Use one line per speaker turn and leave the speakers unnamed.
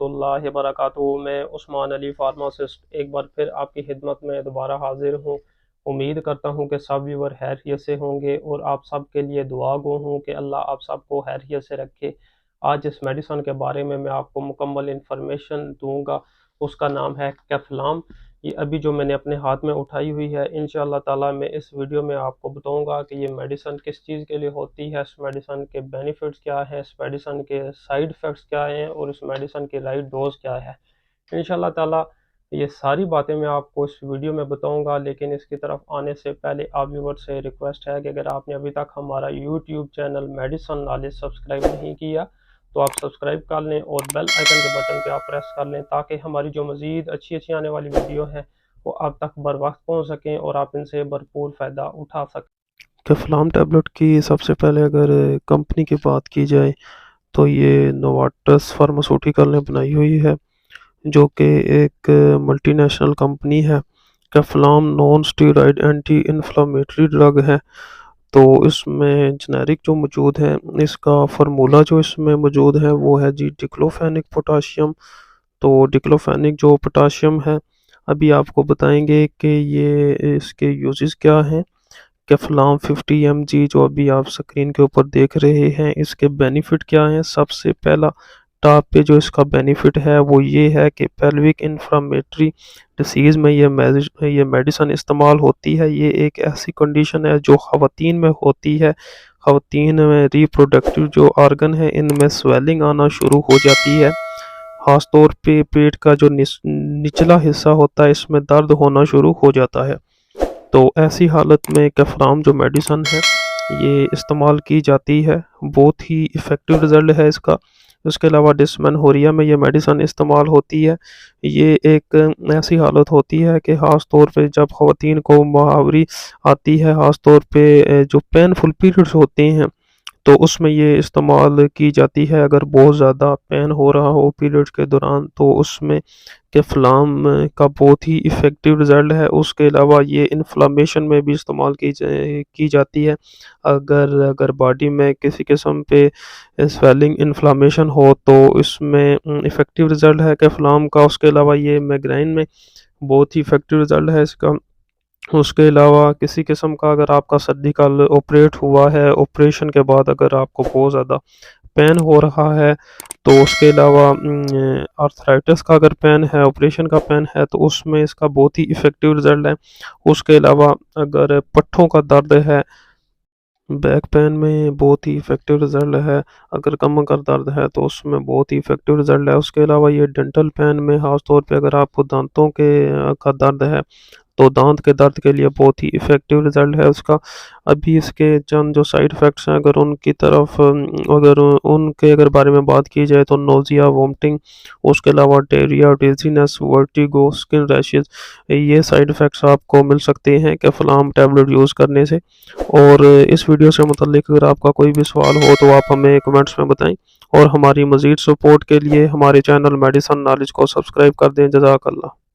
रहमतुल्लाहि वबरकातुहू। मैं उस्मान अली फार्मासिस्ट एक बार फिर आपकी खिदमत में दोबारा हाजिर हूँ। उम्मीद करता हूँ कि सब व्यूअर खैरियत से होंगे और आप सब के लिए दुआ गो हूँ कि अल्लाह आप सबको खैरियत से रखे। आज इस मेडिसन के बारे में मैं आपको मुकम्मल इंफॉर्मेशन दूंगा। उसका नाम है कैफ्लाम। ये अभी जो मैंने अपने हाथ में उठाई हुई है, इंशाअल्लाह ताला मैं इस वीडियो में आपको बताऊंगा कि ये मेडिसन किस चीज़ के लिए होती है, इस मेडिसन के बेनिफिट्स क्या है, इस मेडिसन के साइड इफ़ेक्ट्स क्या हैं और इस मेडिसन की राइट डोज क्या है। इंशाअल्लाह ताला ये सारी बातें मैं आपको इस वीडियो में बताऊंगा। लेकिन इसकी तरफ आने से पहले आप व्यूअर से रिक्वेस्ट है कि अगर आपने अभी तक हमारा YouTube channel Medicine Knowledge subscribe नहीं किया तो आप सब्सक्राइब कर लें और बेल आइकन के बटन पे आप प्रेस कर लें ताकि हमारी जो मज़ीद अच्छी अच्छी आने वाली वीडियो हैं वो आप तक बर वक्त पहुँच सकें और आप इनसे भरपूर फ़ायदा उठा सकें।
कैफ्लाम टैबलेट की सबसे पहले अगर कंपनी की बात की जाए तो ये नोवार्टस फार्मास्यूटिकल ने बनाई हुई है, जो कि एक मल्टीनेशनल कंपनी है। Caflam non steroid anti inflammatory drug है। तो इसमें जेनेरिक जो मौजूद है, इसका फार्मूला जो इसमें मौजूद है वो है जी डिक्लोफेनिक पोटाशियम। तो डिक्लोफेनिक जो पोटाशियम है, अभी आपको बताएंगे कि ये इसके यूजेस क्या हैं। कैफ्लाम 50 mg जो अभी आप स्क्रीन के ऊपर देख रहे हैं, इसके बेनिफिट क्या हैं। सबसे पहला टॉप पे जो इसका बेनिफिट है वो ये है कि पेल्विक इन्फ्लामेटरी डिसीज़ में ये मेडिसिन इस्तेमाल होती है। ये एक ऐसी कंडीशन है जो ख़वातीन में होती है। ख़वातीन में रिप्रोडक्टिव जो ऑर्गन है इनमें स्वेलिंग आना शुरू हो जाती है। ख़ास तौर पे पेट का जो निचला हिस्सा होता है इसमें दर्द होना शुरू हो जाता है। तो ऐसी हालत में कैफ्लाम जो मेडिसन है ये इस्तेमाल की जाती है। बहुत ही इफ़ेक्टिव रिज़ल्ट है इसका। उसके अलावा डिस्मेनोरिया में ये मेडिसन इस्तेमाल होती है। ये एक ऐसी हालत होती है कि ख़ास तौर पे जब ख़वातीन को मुहावरी आती है, ख़ास तौर पे जो पेनफुल पीरियड्स होते हैं तो उसमें ये इस्तेमाल की जाती है। अगर बहुत ज़्यादा पेन हो रहा हो पीरियड्स के दौरान तो उसमें कैफ्लाम का बहुत ही इफ़ेक्टिव रिज़ल्ट है। उसके अलावा ये इन्फ्लामेशन में भी इस्तेमाल की जाती है। अगर अगर बॉडी में किसी किस्म पे स्वेलिंग इन्फ्लामेशन हो तो इसमें इफ़ेक्टिव रिज़ल्ट है कैफ्लाम का। उसके अलावा ये माइग्रेन में बहुत ही इफ़ेक्टिव रिज़ल्ट है इसका। उसके अलावा किसी किस्म का अगर आपका सर्जिकल ऑपरेट हुआ है, ऑपरेशन के बाद अगर आपको बहुत ज़्यादा पेन हो रहा है तो उसके अलावा आर्थराइटिस का अगर पेन है, ऑपरेशन का पेन है तो उसमें इसका बहुत ही इफ़ेक्टिव रिज़ल्ट है। उसके अलावा अगर पट्ठों का दर्द है, बैक पेन में बहुत ही इफ़ेक्टिव रिज़ल्ट है। अगर कमर का दर्द है तो उसमें बहुत ही इफ़ेक्टिव रिज़ल्ट है। उसके अलावा ये डेंटल पेन में ख़ास तौर पे अगर आपको दांतों के का दर्द है तो दांत के दर्द के लिए बहुत ही इफ़ेक्टिव रिज़ल्ट है उसका। अभी इसके चंद जो साइड इफ़ेक्ट्स हैं अगर बारे में बात की जाए तो नोज़िया, वोमिटिंग, उसके अलावा diarrhoea, dizziness, vertigo, skin rashes, ये साइड इफ़ेक्ट्स आपको मिल सकते हैं कैफ्लाम टैबलेट यूज़ करने से। और इस वीडियो से मुतल्लिक अगर आपका कोई भी सवाल हो तो आप हमें कमेंट्स में बताएं और हमारी मज़ीद सपोर्ट के लिए हमारे चैनल मेडिसन नॉलेज को सब्सक्राइब कर दें। जज़ाकल्लाह।